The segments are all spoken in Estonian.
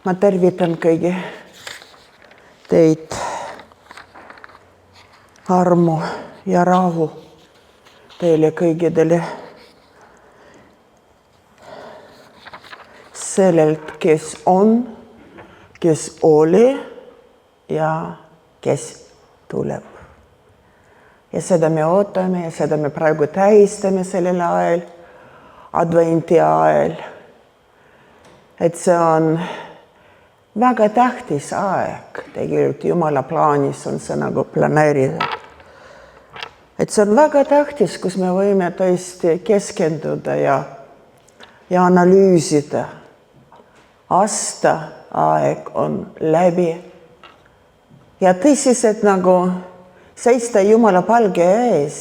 Ma tervitan kõigi teid armu ja rahu teile kõigidele. Sellelt, kes on, kes oli ja kes tuleb. Ja seda me ootame ja seda me praegu tähistame sellel ajal, adventi ajal. Et see on väga tähtis aeg. Tegelikult Jumala plaanis on see nagu planeeritud. Et see on väga tähtis, kus me võime tõesti keskenduda ja analüüsida. Aasta aeg on läbi. Ja tõsiselt nagu seista Jumala palge ees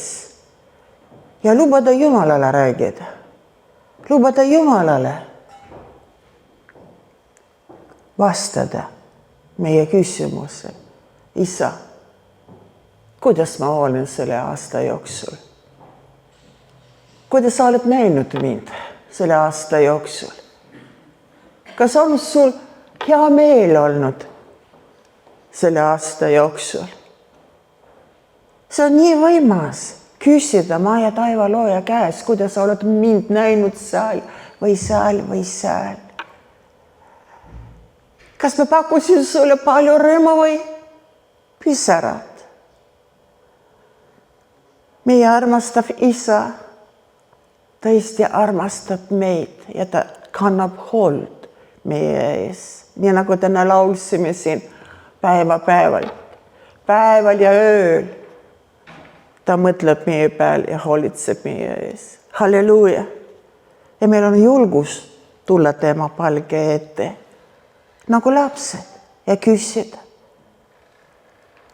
ja lubada Jumalale räägida. Lubada Jumalale vastada meie küsimusele. Isa, kuidas ma olen selle aasta jooksul? Kuidas sa oled näinud mind selle aasta jooksul? Kas on sul hea meel olnud selle aasta jooksul? See on nii võimas küsida maa ja taiva looja käes, kuidas sa oled mind näinud seal või seal või seal. Kas ma pakkusin sulle palju rõõmu või pisarad? Meie armastav Isa tõesti armastab meid ja ta kannab hoolt meie ees. Nii nagu täna laulsime siin päeval ja ööl. Ta mõtleb meie peal ja hoolitseb meie ees. Halleluuja! Ja meil on julgus tulla tema palge ette. Nagu lapsed ja küsida,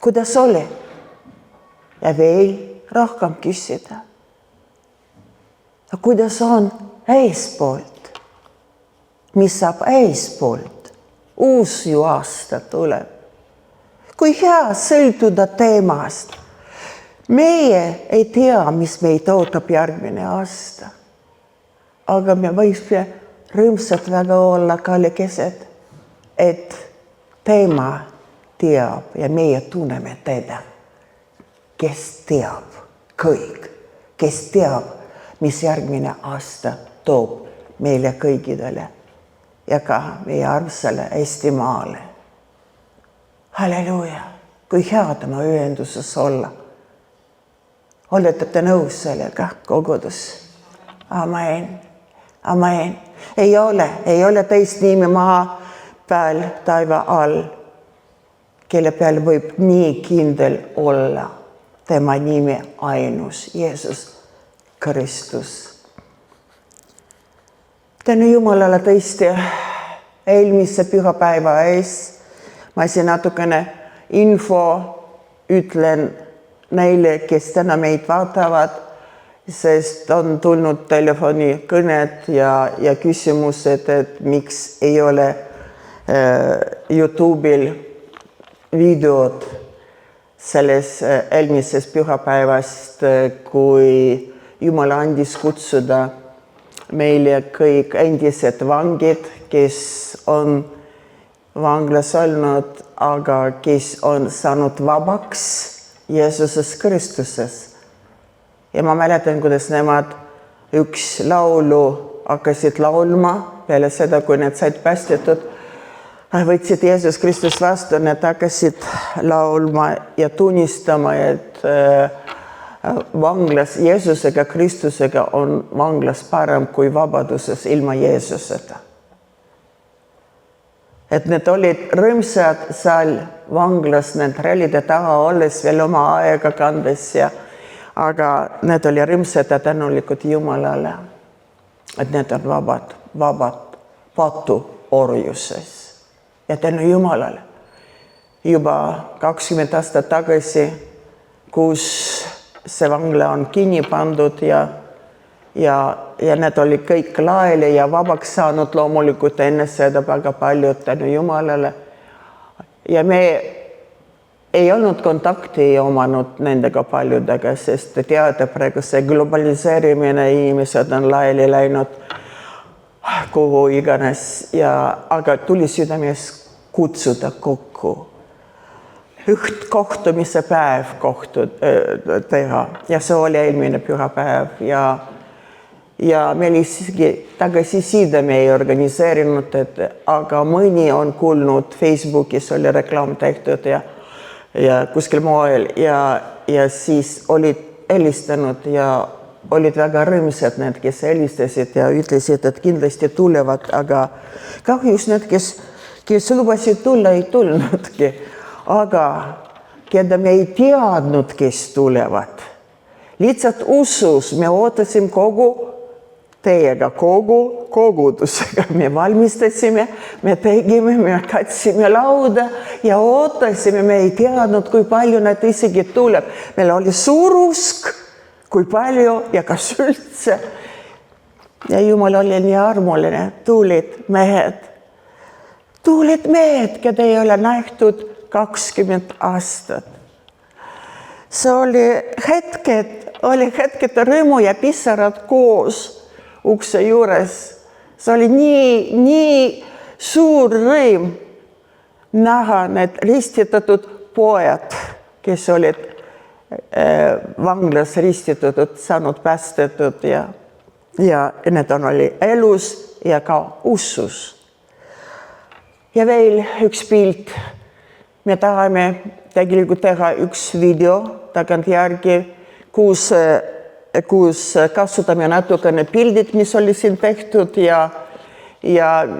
kuidas oli ja veel rohkem küsida. Ja kuidas on eespoolt, mis saab eespoolt, uus ju aasta tuleb. Kui hea sõltuda teemast, meie ei tea, mis meid ootab järgmine aasta, aga me võime rõõmsad väga olla kallikesed, et teema teab ja meie tunneme teda, kes teab kõik, kes teab, mis järgmine aasta toob meile kõigidele ja ka meie armsale Eestimaale. Halleluuja, kui hea tema ühenduses olla. Olete te nõus sellega, kogudus? Amen. Amen. Ei ole teist nimi maa peal taiva all, kelle peal võib nii kindel olla tema nimi ainus, Jeesus Kristus. Tänu Jumalale tõesti eelmise pühapäeva ees. Ma siin natukene info ütlen neile, kes täna meid vaatavad, sest on tulnud telefonikõned ja küsimused, et miks ei ole YouTube'il videod selles eelmisest pühapäevast, kui Jumal andis kutsuda meile kõik endised vangid, kes on vanglas olnud, aga kes on saanud vabaks Jeesuses Kristuses. Ja ma mäletan, kuidas nemad üks laulu hakkasid laulma peale seda, kui need said päästetud. Võtsid Jeesus Kristus vastu, need hakkasid laulma ja tunnistama, et vanglas Jeesusega, Kristusega on vanglas parem kui vabaduses ilma Jeesuseta. Et need olid rõõmsad seal vanglas, need rallide taha olles veel oma aega kandes, aga need oli rõõmsad ja tänulikud Jumalale, et need on vabad patu orjuses. Ja tänu Jumalale juba 20 aastat tagasi, kus see vangla on kinni pandud ja need oli kõik laele ja vabaks saanud loomulikult enne seda väga paljud tänu Jumalale. Ja me ei olnud kontakti omanud nendega paljudega, sest te teate praegu see globaliseerimine, inimesed on laeli läinud kuhu iganes aga tuli südames kutsuda kokku. Kohtumise päev teha ja see oli eelmine pühapäev ja meil isegi tagasiside me ei organiseerinud, aga mõni on kuulnud Facebookis oli reklaam tehtud ja kuskil moel ja siis olid helistanud ja olid väga rõõmsad need, kes helistasid ja ütlesid, et kindlasti tulevad, aga kahjuks need, kes lubasid tulla, ei tulnudki. Aga keda me ei teadnud, kes tulevad. Lihtsalt usus me ootasime teiega kogudusega. Me valmistasime, me tegime, me katsime lauda ja ootasime. Me ei teadnud, kui palju nad isegi tuleb. Meil oli suur usk, kui palju ja kas üldse. Ja Jumal oli nii armuline. Tulid mehed, keda ei ole nähtud 20 aastat. See oli hetked rõõmu ja pisarad koos ukse juures. See oli nii suur rõõm näha need ristitatud pojad, kes olid vanglas ristitatud, saanud päästetud ja need oli elus ja ka usus. Ja veel üks pilt. Me tahame tegelikult teha üks video tagantjärgi, kus kasutame natukene pildid, mis oli siin tehtud ja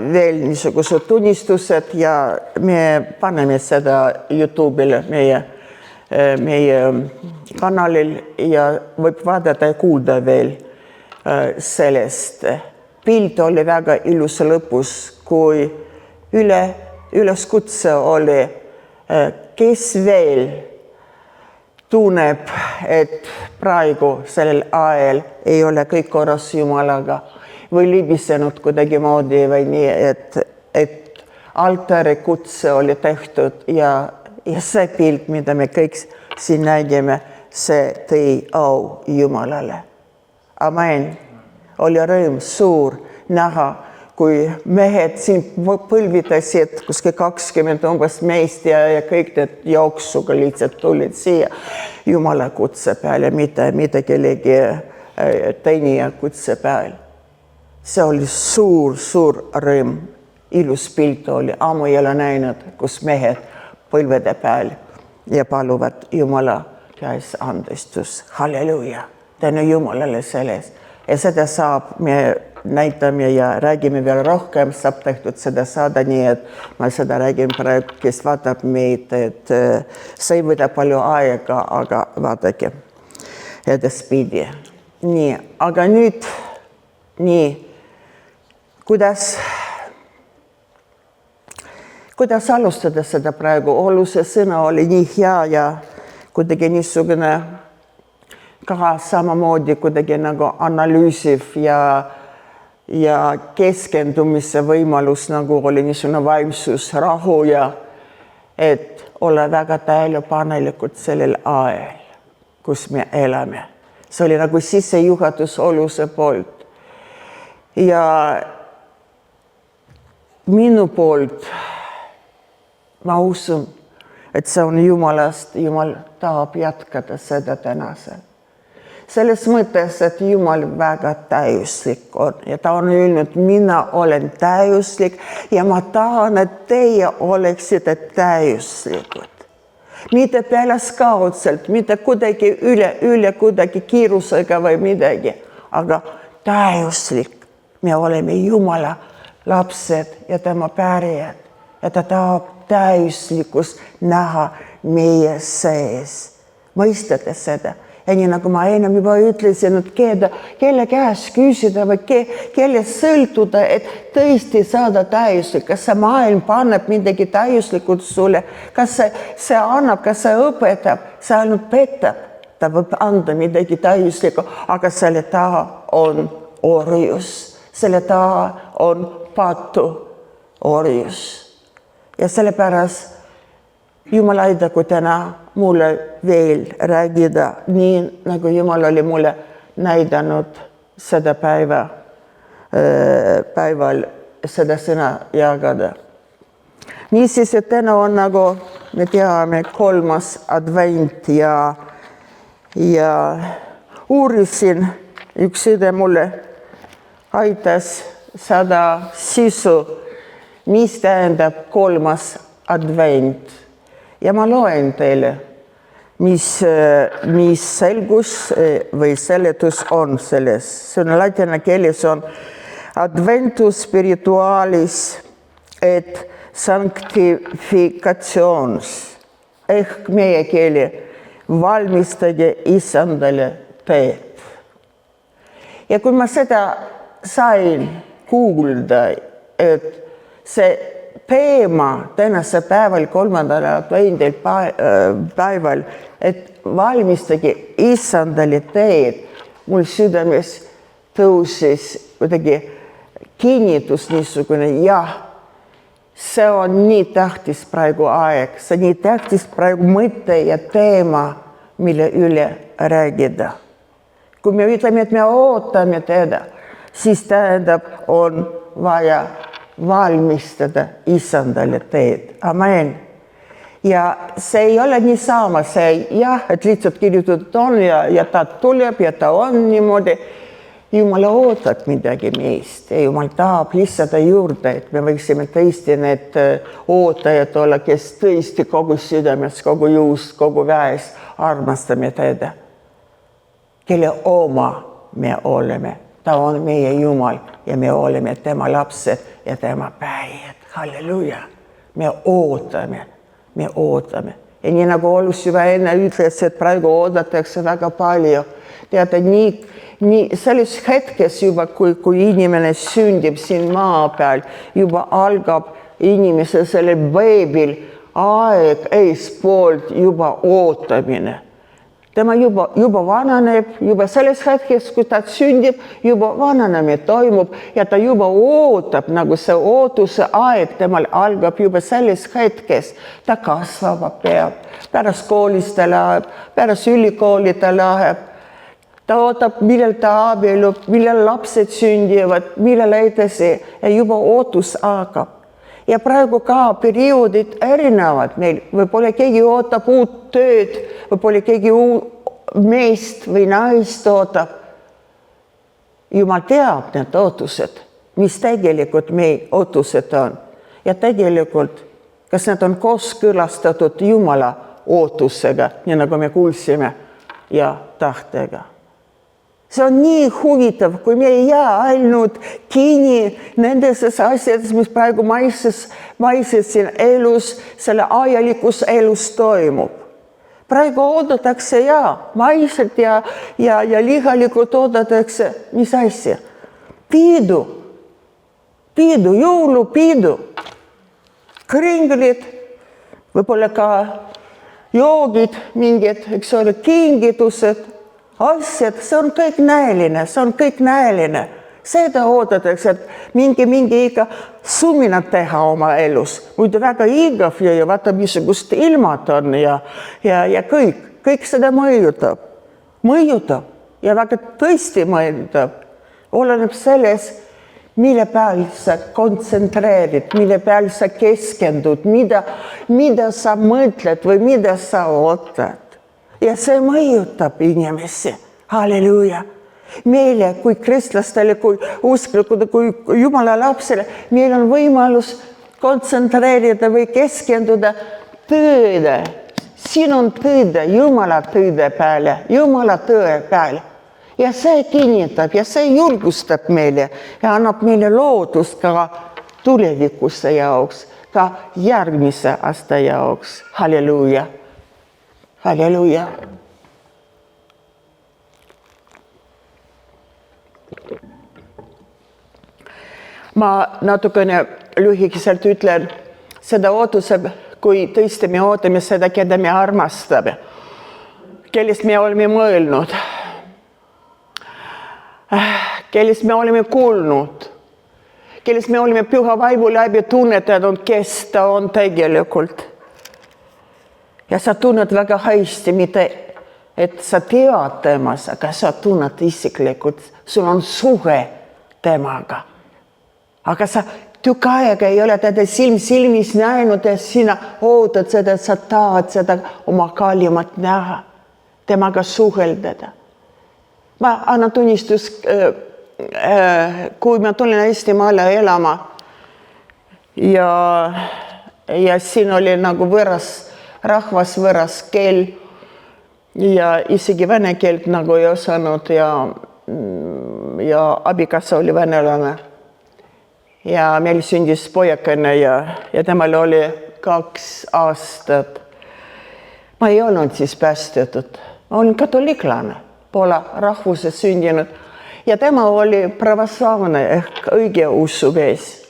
veel niisugused tunnistused ja me paneme seda YouTube'ile meie kanalil ja võib vaadata ja kuulda veel sellest. Pilt oli väga ilus lõpus, kui üleskutse oli, kes veel tunneb, et praegu sellel ajal ei ole kõik korras Jumalaga või libisenud kuidagi moodi või nii, et altari kutse oli tehtud ja see pilt, mida me kõik siin nägime, see tõi au Jumalale. Amen. Oli rõõm suur näha, kui mehed siin põlvitasid kuskil 20 umbes meist ja kõik need jooksuga lihtsalt tulid siia Jumala kutse peale, mitte kellegi teenija kutse peal. See oli suur rõõm, ilus pilt oli, ammu ei ole näinud, kus mehed põlvede peal ja paluvad Jumala käes andestus. Halleluuja, tänu Jumalale selles. Ja seda saab me näitame ja räägime veel rohkem, saab tehtud seda saada, nii et ma seda räägin praegu, kes vaatab meid, et see ei võta palju aega, aga vaadake edaspidi. Nii, aga nüüd, kuidas alustada seda praegu? Oluse sõna oli nii hea ja kuidagi niisugune ka samamoodi kuidagi nagu analüüsiv ja keskendumise võimalus nagu oli niisugune vaimsus, rahu ja et olla väga tähelepanelikud sellel ajal, kus me elame. See oli nagu sissejuhatus Oluse poolt. Ja minu poolt ma usun, et see on Jumalast, Jumal tahab jätkata seda tänasel. Selles mõttes, et Jumal väga täiuslik on ja ta on öelnud, mina olen täiuslik ja ma tahan, et teie oleksite täiuslikud. Mitte pealiskaudselt, mitte kuidagi üle kuidagi kiirusega või midagi, aga täiuslik. Me oleme Jumala lapsed ja tema pärijad ja ta tahab täiuslikkus näha meie sees. Mõistate seda? Ja nii nagu ma enam juba ütlesin, et kelle käes küsida või kelle sõltuda, et tõesti saada täiuslik. Kas see maailm paneb midagi täiuslikult sulle? Kas see annab, kas see õpetab? See ainult petab. Ta võib anda midagi täiuslikku, aga selle taha on orjus. Selle taha on patu orjus. Ja sellepärast Jumal aidagu täna mulle veel räägida, nii nagu Jumal oli mulle näidanud seda päeva päeval seda sõna jagada. Niisiis, et täna on nagu me teame 3. advent ja uurisin, üks õde mulle aitas saada sisu, mis tähendab 3. advent. Ja ma loen teile, mis selgus või seletus on selles. See on ladina keeles on adventus spiritualis et sanctificationis ehk meie keeli valmistage Issandale teed. Ja kui ma seda sain kuulda, et see teema tänase päeval 3. advendil päeval, et valmistage Issandale teed, mul südames tõusis kuidagi kinnitus niisugune, jah, see on nii tähtis praegu aeg, see nii tähtis praegu mõte ja teema, mille üle räägida. Kui me ütleme, et me ootame teda, siis tähendab, on vaja valmistada Issandale teed. Amen. Ja see ei ole niisama, see jah, et lihtsalt kirjutatud on ja ta tuleb ja ta on niimoodi. Jumal ootab midagi meist ja Jumal tahab lihtsalt juurde, et me võiksime tõesti need ootajad olla, kes tõesti kogu südames, kogu juust, kogu väes armastame teda, kelle oma me oleme. Ta on meie Jumal ja me oleme tema lapsed ja tema päijad. Halleluja. Me ootame. Ja nii nagu Olus juba enne ütles, et praegu oodatakse väga palju. Teate, nii selles hetkes juba, kui inimene sündib siin maa peal, juba algab inimese selle veebil aeg eespoolt juba ootamine. Tema juba vananeb, juba selles hetkes, kui ta sündib, juba vananemine toimub ja ta juba ootab, nagu see ootuse aeg temal algab juba selles hetkes. Ta kasvab peab, pärast koolis ta läheb, pärast ülikooli ta läheb. Ta ootab, millal ta abielub, millal lapsed sündivad, millal edasi ja juba ootus hakkab. Ja praegu ka perioodid erinevad meil. Võib-olla keegi ootab uut tööd, võib-olla keegi meest või naist ootab. Jumal teab need ootused, mis tegelikult meie ootused on. Ja tegelikult, kas need on kooskõlastatud Jumala ootusega, nii nagu me kuulsime, ja tahtega. See on nii huvitav, kui me ei jää ainult kinni nendes asjades, mis praegu maises siin elus, selle ajalikus elus toimub. Praegu oodatakse maiselt ja lihalikud oodatakse, mis asja? Piidu, jõulupiidu, kringlid, võib-olla ka joogid, mingid, eks ole, kingitused, asjad, see on kõik näeline. Seda oodatakse, et mingi ikka suminat teha oma elus. Muidu väga igav ja vaata, missugust ilmad on ja kõik seda mõjutab ja väga tõesti mõjutab. Oleneb selles, mille peal sa kontsentreerid, mille peal sa keskendud, mida sa mõtled või mida sa ootad. Ja see mõjutab inimesi. Halleluja. Meile kui kristlastele, kui usklikud, kui Jumala lapsele, meil on võimalus kontsentreerida või keskenduda tõede. Siin on tõde, Jumala tõde peale, Jumala tõe peale. Ja see kinnitab ja see julgustab meile ja annab meile loodust ka tulevikuse jaoks, ka järgmise aasta jaoks. Halleluja. Halleluja. Ma natukene lühikeselt ütlen seda ootuse, kui tõesti me ootame seda, keda me armastame, kellest me oleme mõelnud, kellest me oleme kuulnud, kellest me oleme püha vaimu läbi tunnetanud, kes ta on tegelikult. Ja sa tunned väga hästi, mitte et sa tead temas, aga sa tunned isiklikult, sul on suhe temaga. Aga sa tükk aega ei ole teda silmis näinud ja sina ootad seda, sa tahad seda oma kallimat näha, temaga suheldada. Ma annan tunnistus, kui ma tulin Eestimaale elama ja siin oli nagu võõras rahvas, võõras keel ja isegi vene keelt nagu ei osanud ja abikaasa oli venelane. Ja meil sündis pojakene ja temal oli 2 aastat. Ma ei olnud siis päästetud. Ma olin katoliklane, Poola rahvuses sündinud. Ja tema oli pravoslaavne ehk õige usumees.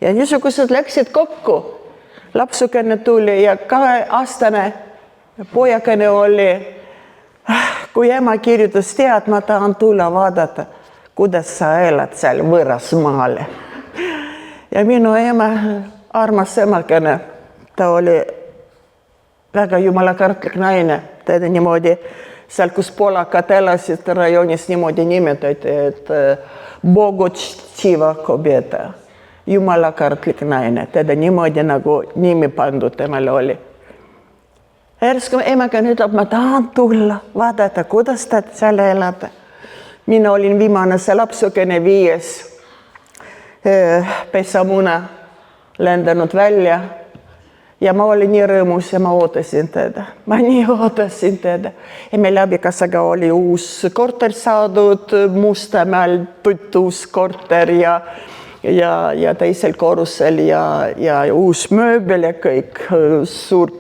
Ja niisugused läksid kokku. Lapsukene tuli ja 2-aastane pojakene oli. Kui ema kirjutas, tead, ma tahan tulla vaadata, kuidas sa elad seal võõras maale. Ja minu ema, armas emakene, ta oli väga jumalakartlik naine. Teda niimoodi, seal kus poolakad elasid rajoonis niimoodi nimetati, et Bogochtiva kobieta, jumalakartlik naine. Teda niimoodi nagu nimi pandud temale oli. Järsku emakene ütleb, ma tahan tulla, vaadata, kuidas ta seal elab. Mina olin viimane see lapsukene 5. Pesamuna lendanud välja ja ma olin nii rõõmus ja ma ootasin teda. Ma nii ootasin teda. Ja meil abikaasaga oli uus korter saadud, Mustamäel uus korter ja teisel korrusel ja uus mööbel ja kõik, suur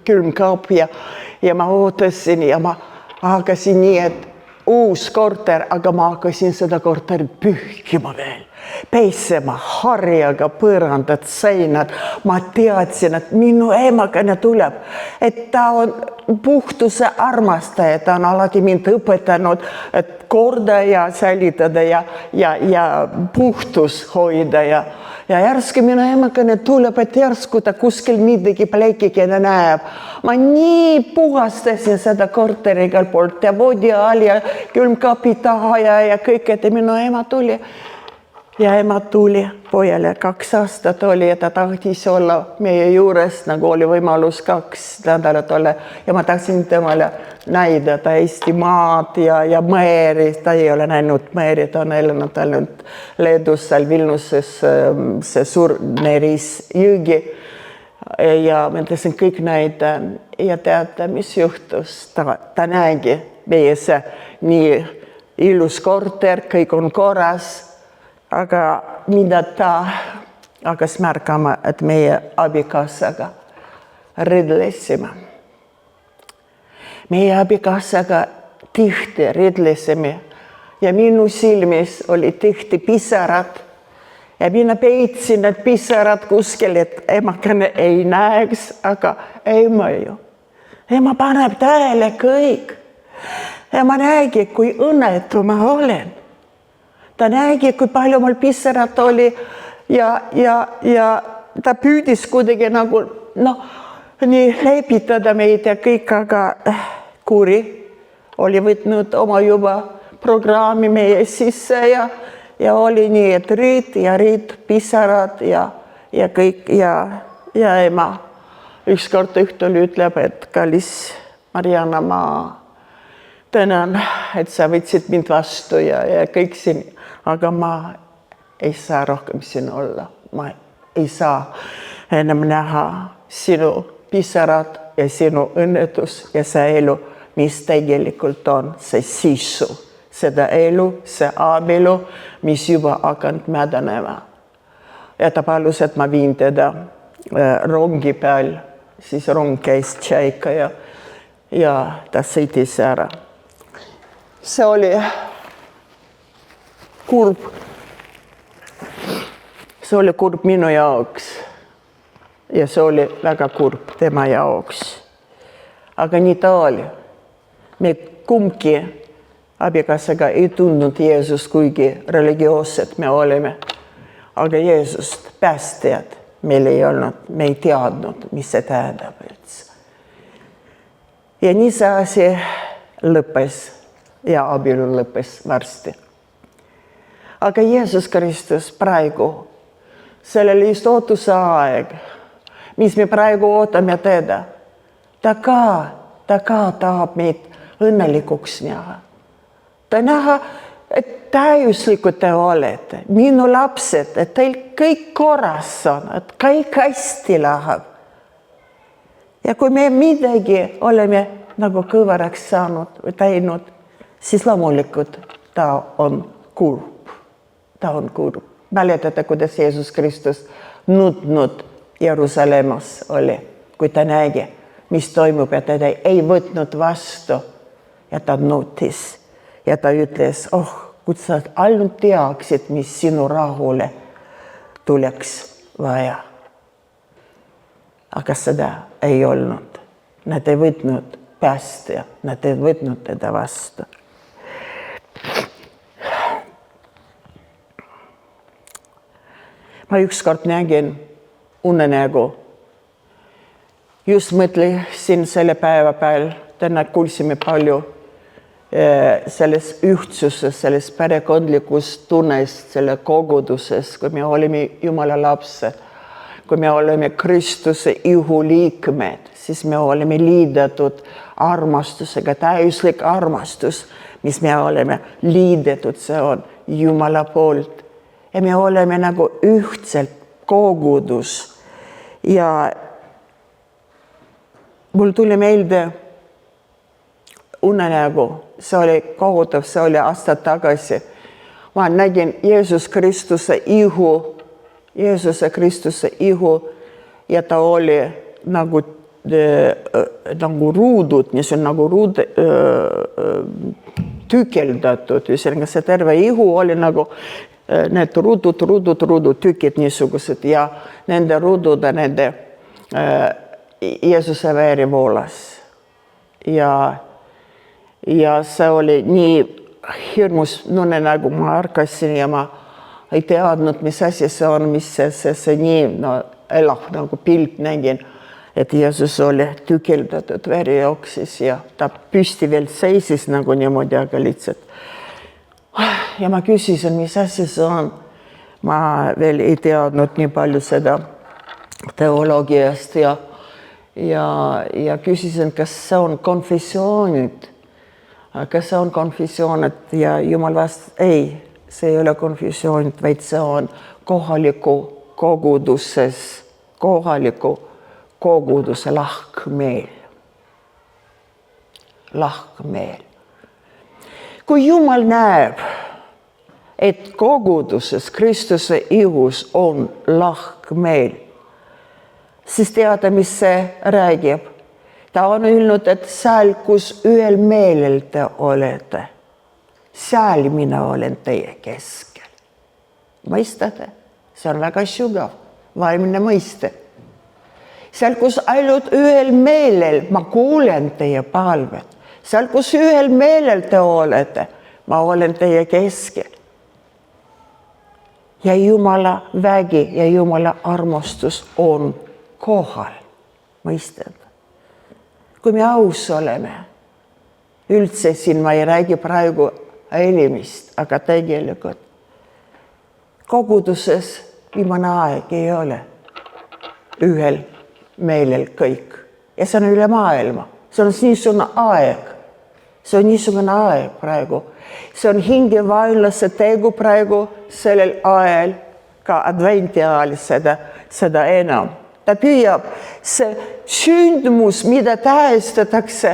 külmkaap ja ma ootasin ja ma hakkasin nii, et uus korter, aga ma hakkasin seda korterit pühkima veel. Peisema harjaga põrandad, seinad. Ma teadsin, et minu emakene tuleb, et ta on puhtuse armastaja, ta on alati mind õpetanud, et korda ja säilitada ja puhtus hoida ja järsku minu emakene tuleb, et järsku ta kuskil midagi plekikene näeb. Ma nii puhastasin seda korteri igal poolt ja voodi all ja külmkapi taha ja kõik, et minu ema tuli. Ja ema tuli pojale 2 aastat oli ja ta tahtis olla meie juures, nagu oli võimalus 2 nädalat olla. Ja ma tahtsin temale näidata Eesti maad ja mõeri. Ta ei ole näinud mõeri, ta on elanud ainult Leedus, seal Vilniuses, see suur Neris jõgi. Ja ma tahtsin kõik näida ja teada, mis juhtus. Ta nägi meie see nii ilus korter, kõik on korras. Aga mida ta hakkas märkama, et meie abikaasaga ridlesime. Meie abikaasaga tihti ridlesime ja minu silmis oli tihti pisarad. Ja mina peitsin need pisarad kuskil, et emakene ei näeks, aga ema ju. Ema paneb tähele kõik. Ema nägi, kui õnnetu ma olen. Ta nägi, kui palju mul pissarat oli ja ta püüdis kuidagi nagu nii lepitada meid ja kõik, aga kuri oli võtnud oma juba programmi meie sisse ja oli nii, et riid, pissarad ja kõik ja ema ükskord õhtul ütleb, et kallis Mariana, ma tänan, et sa võtsid mind vastu ja kõik siin. Aga ma ei saa rohkem siin olla. Ma ei saa enam näha sinu pisarad ja sinu õnnetus ja see elu, mis tegelikult on see sisu. Seda elu, see abielu, mis juba hakanud mädanema. Ja ta palus, et ma viin teda rongi peal, siis rong käis Tšaika ja ta sõitis ära. See oli kurb. See oli kurb minu jaoks ja see oli väga kurb tema jaoks. Aga nii ta oli. Me kumbki abikaasaga ei tundnud Jeesust, kuigi religioossed me olime. Aga Jeesust päästjad meil ei olnud, me ei teadnud, mis see tähendab üldse. Ja nii see asi lõppes ja abielu lõppes varsti. Aga Jeesus Kristus praegu, sellel just ootuse aeg, mis me praegu ootame teda, ta ka tahab meid õnnelikuks näha. Ta näha, et täiuslikud te olete, minu lapsed, et teil kõik korras on, et kõik hästi läheb. Ja kui me midagi oleme nagu kõveraks saanud või teinud, siis loomulikult ta on kurb. Ta on kurb. Mäletate, kuidas Jeesus Kristus nutnud Jerusalemmas oli, kui ta nägi, mis toimub ja teda ei võtnud vastu. Ja ta nutis ja ta ütles, kui sa ainult teaksid, mis sinu rahule tuleks vaja. Aga seda ei olnud. Nad ei võtnud päästja, nad ei võtnud teda vastu. Ma ükskord nägin unenägu. Just mõtlesin selle päeva peal, täna kuulsime palju selles ühtsuses, selles perekondlikus tunnest, selle koguduses, kui me olime Jumala lapsed, kui me oleme Kristuse ihu liikmed, siis me oleme liidetud armastusega, täiuslik armastus, mis me oleme liidetud, see on Jumala poolt. Ja me oleme nagu ühtselt kogudus. Ja mul tuli meelde unenägu, see oli kohutav, see oli aastad tagasi. Ma nägin Jeesus Kristuse ihu ja ta oli nagu ruudud, mis on nagu tükeldatud. See terve ihu oli nagu need ruudud, tükid niisugused ja nende ruudude, nende Jeesuse veri voolas. Ja see oli nii hirmus unenägu, ma ärkasin ja ma ei teadnud, mis asi see on, mis see nii elav nagu pilt nägin, et Jeesus oli tükeldatud, veri jooksis ja ta püsti veel seisis nagu niimoodi, aga lihtsalt. Ja ma küsisin, mis asi see on. Ma veel ei teadnud nii palju seda teoloogiast ja küsisin, kas see on konfessioonid. Kas see on konfessioonid ja Jumal vastas, ei, see ei ole konfessioonid, vaid see on kohaliku koguduse lahkmeel. Lahkmeel. Kui Jumal näeb, et koguduses Kristuse ihus on lahkmeel, siis teada, mis see räägib. Ta on öelnud, et seal, kus ühel meelel te olete, seal mina olen teie keskel. Mõistate? See on väga sügav, vaimne mõiste. Seal, kus ainult ühel meelel ma kuulen teie palved, seal, kus ühel meelel te olete, ma olen teie keskel. Ja Jumala vägi ja Jumala armastus on kohal. Mõistate? Kui me aus oleme, üldse siin ma ei räägi praegu elimist, aga tegelikult koguduses viimane aeg ei ole ühel meelel kõik. Ja see on üle maailma. See on niisugune aeg. See on niisugune aeg praegu. See on hingevaenlase tegu praegu sellel ajal, ka adventi ajal seda enam. Ta püüab see sündmus, mida tähestatakse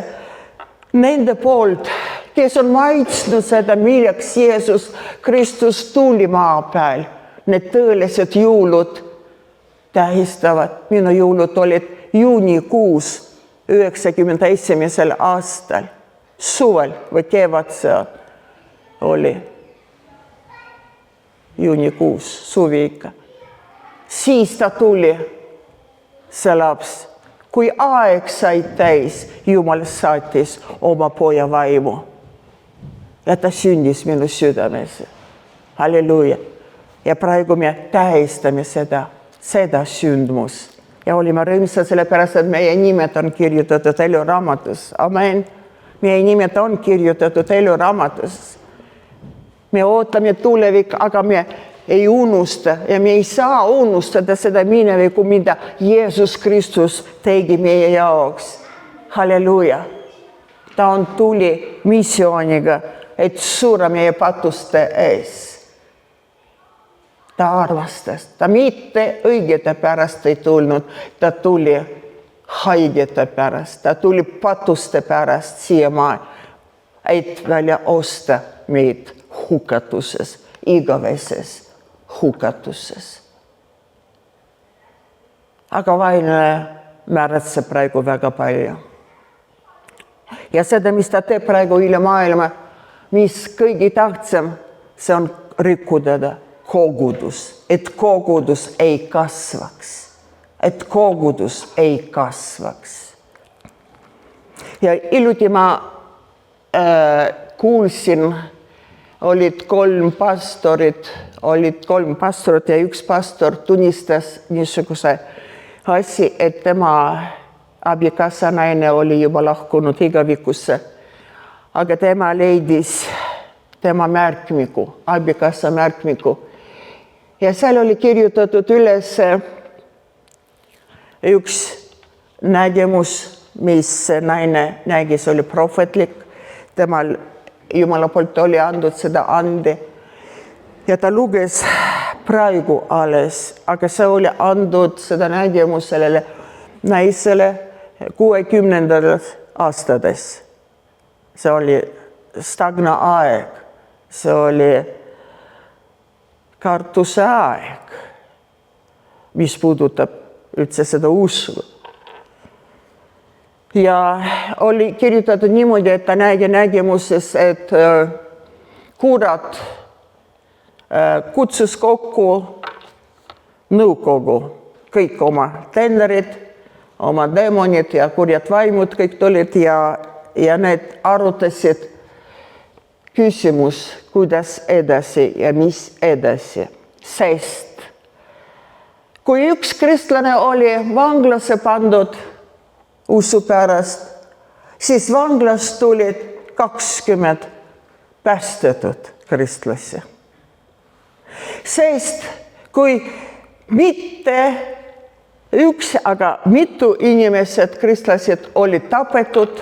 nende poolt, kes on maitsnud seda, milleks Jeesus Kristus tuli maa peal. Need tõelised jõulud tähistavad. Minu jõulud olid juunikuus 91. aastal. Suvel või kevad see oli. Juunikuus, suvi ikka. Siis ta tuli. See laps, kui aeg sai täis, Jumal saatis oma poja vaimu. Ja ta sündis minu südames. Halleluja. Ja praegu me tähistame seda sündmus. Ja olime rõõmsad sellepärast, et meie nimed on kirjutatud eluraamatus. Amen. Meie nimed on kirjutatud eluraamatus. Me ootame tulevik, aga me ei unusta ja me ei saa unustada seda minevikku, mida Jeesus Kristus tegi meie jaoks. Halleluuja! Ta on tuli missiooniga, et surra meie patuste ees. Ta arvastas, ta mitte õigete pärast ei tulnud, ta tuli haigete pärast, ta tuli patuste pärast siiamaani, et välja osta meid hukatuses, igaveses hukatuses. Aga vaenlane määratseb praegu väga palju. Ja seda, mis ta teeb praegu üle maailma, mis kõige tähtsam, see on rikkuda kogudus, et kogudus ei kasvaks. Et kogudus ei kasvaks. Ja hiljuti ma kuulsin, olid kolm pastorit ja üks pastor tunnistas niisuguse asi, et tema abikaasa naine oli juba lahkunud igavikusse, aga tema leidis tema märkmiku, abikaasa märkmiku. Ja seal oli kirjutatud üles üks nägemus, mis naine nägis, oli prohvetlik. Temal Jumala poolt oli andnud seda ande. Ja ta luges praegu alles, aga see oli andnud seda nägemus sellele naisele 60. aastades. See oli stagna aeg. See oli kartuse aeg, mis puudutab üldse seda usku. Ja oli kirjutatud niimoodi, et ta nägi nägemuses, et kurat kutsus kokku nõukogu, kõik oma tennerid, oma demonid ja kurjad vaimud, kõik tulid ja need arutasid küsimus, kuidas edasi ja mis edasi. Sest kui üks kristlane oli vanglasse pandud usu pärast, siis vanglast tulid 20 päästetud kristlasi. Sest kui mitte üks, aga mitu inimesed, kristlased olid tapetud,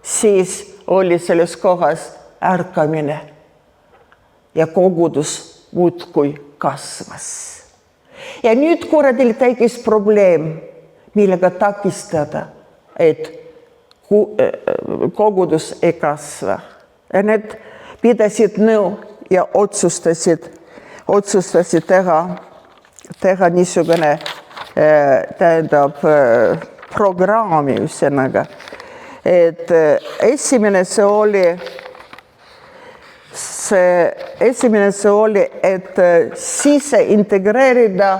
siis oli selles kohas ärkamine ja kogudus muudkui kasvas. Ja nüüd kuradil tekkis probleem, millega takistada, et kogudus ei kasva. Ja need pidasid nõu ja otsustasid teha niisugune programmi üsnaga. Et esimene see oli, et sisse integreerida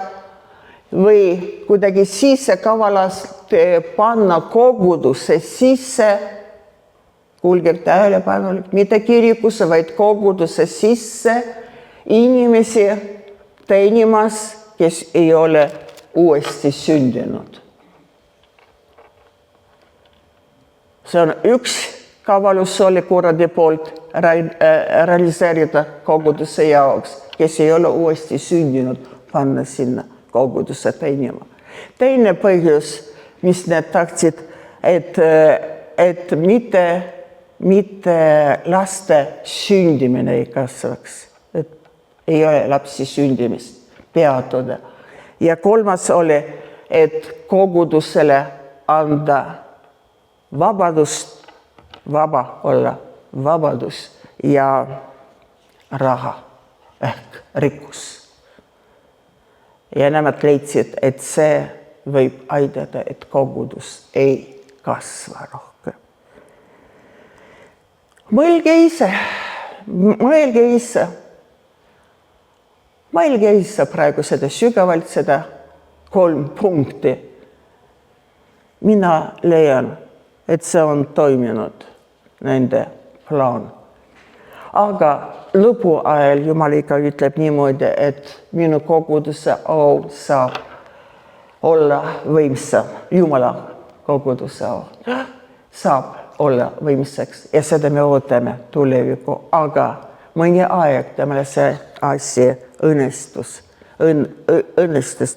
või kuidagi sisse kavalast panna kogudusse sisse, kuulge tähelepanelik, mitte kirikusse, vaid kogudusse sisse inimesi teenimas, kes ei ole uuesti sündinud. See on üks kavalus oli kuradi poolt realiseerida koguduse jaoks, kes ei ole uuesti sündinud, panna sinna kogudusse teenima. Teine põhjus, mis need tahtsid, et mitte laste sündimine ei kasvaks, et ei ole lapsi sündimist peatada. Ja kolmas oli, et kogudusele anda vabadust, vaba olla, vabadus ja raha ehk rikkus. Ja nemad leidsid, et see võib aidata, et kogudus ei kasva rohkem. Mõelge ise praegu seda sügavalt, seda 3 punkti. Mina leian, et see on toiminud nende plaan. Aga lõpu ajal Jumal ikka ütleb niimoodi, et minu koguduse au saab olla võimsam. Jumala koguduse au saab olla võimsaks ja seda me ootame tuleviku. Aga mõni aeg temale see asi õnnestus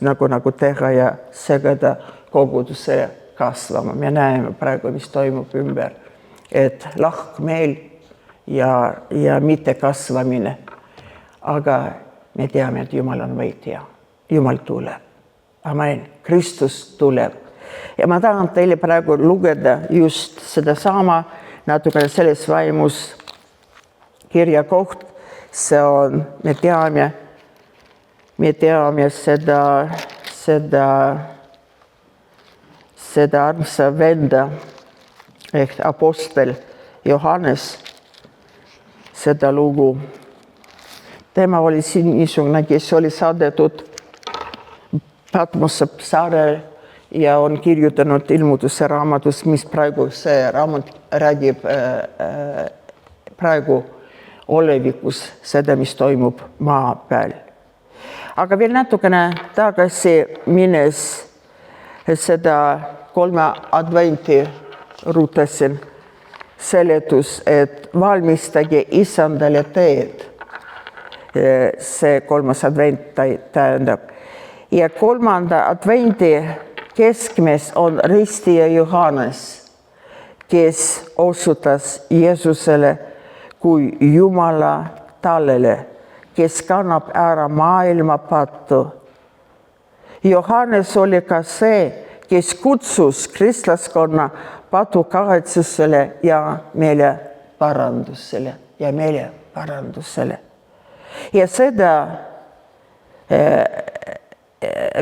nagu teha ja segada koguduse kasvama. Me näeme praegu, mis toimub ümber, et lahkmeel ja mitte kasvamine. Aga me teame, et Jumal on võitja. Jumal tuleb. Amen. Kristus tuleb. Ja ma tahan teile praegu lugeda just seda sama natuke selles vaimus kirja koht. See on, me teame seda armsa venda ehk apostel Johannes, seda lugu. Tema oli siin niisugune, kes oli saadetud Patmose saarel ja on kirjutanud ilmutuse raamatus, mis praegu see raamat räägib praegu olevikus seda, mis toimub maa peal. Aga veel natukene tagasi minnes seda 3 adventi rutasin seletus, et valmistage Issandale teed. See 3. advent tähendab. Ja 3. adventi keskmes on ristija Johannes, kes osutas Jeesusele kui Jumala tallele, kes kannab ära maailma pattu. Johannes oli ka see, kes kutsus kristlaskonna patu kahetsusele ja meeleparandusele. Ja seda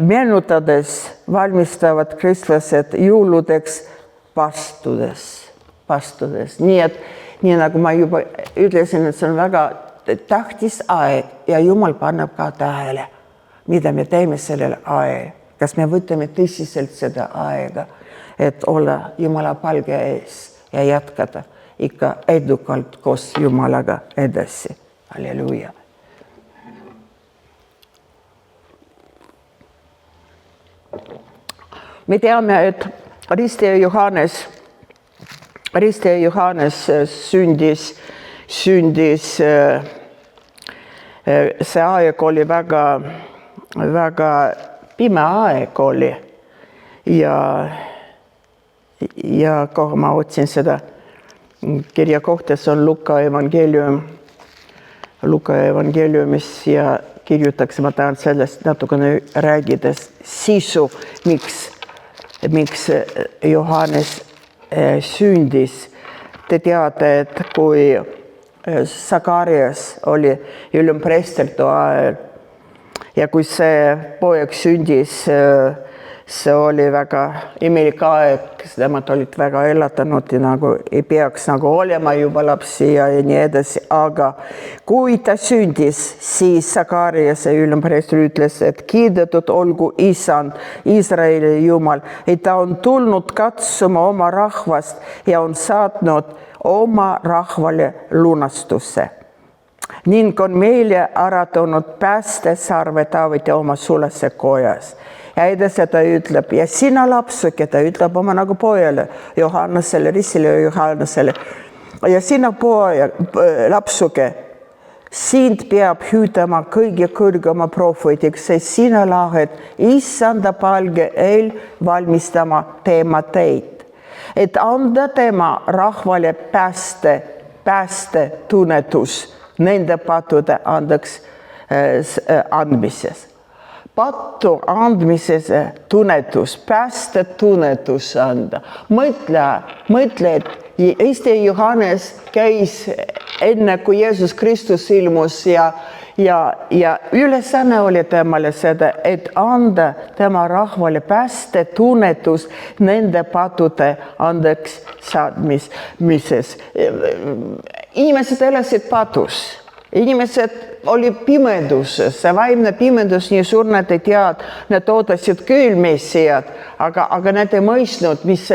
meenutades valmistavad kristlased jõuludeks pastudes. Nii nagu ma juba ütlesin, et see on väga tähtis aeg ja Jumal paneb ka tähele, mida me teeme sellel ajal. Kas me võtame tõsiselt seda aega, et olla Jumala palge ees ja jätkata ikka edukalt koos Jumalaga edasi. Halleluuja. Me teame, et ristija Johannes sündis, see aeg oli väga pime aeg oli ja kohe ma otsin seda kirja kohta, see on Luka evangeeliumis ja kirjutatakse, ma tahan sellest natukene räägides sisu, miks Johannes sündis. Te teate, et kui Sakarias oli ülempreestertoo ajal ja kui see poeg sündis, see oli väga imelik aeg, nemad olid väga elatanud ja nagu ei peaks nagu olema juba lapsi ja nii edasi, aga kui ta sündis, siis Sakarias ülempreester ütles, et kiidetud olgu Issand, Iisraeli Jumal, et ta on tulnud katsuma oma rahvast ja on saatnud oma rahvale lunastuse. Ning on meile äratanud päästesarve Taaveti oma sulase kojas. Ja edasi ta ütleb, ja sina lapsuke, ta ütleb oma nagu pojale, Johannesele, ristile Johannesele. Ja sina lapsuke, sind peab hüüdama kõige kõrgema prohvetiks, sest sina lähed Issanda palge eel valmistama tema teid. Et anda tema rahvale päästetunnetus nende pattude andmises. Pattu andmises tunnetus, päästetunnetus anda. Mõtle, et Eesti Johannes käis enne, kui Jeesus Kristus ilmus ja ülesanne oli temale seda, et anda tema rahvale päästetunnetus nende pattude andeks saadmises. Inimesed elasid patus. Inimesed oli pimeduses, see vaimne pimedus nii suur, nad ei tead, nad ootasid küll Messiad, aga nad ei mõistnud, mis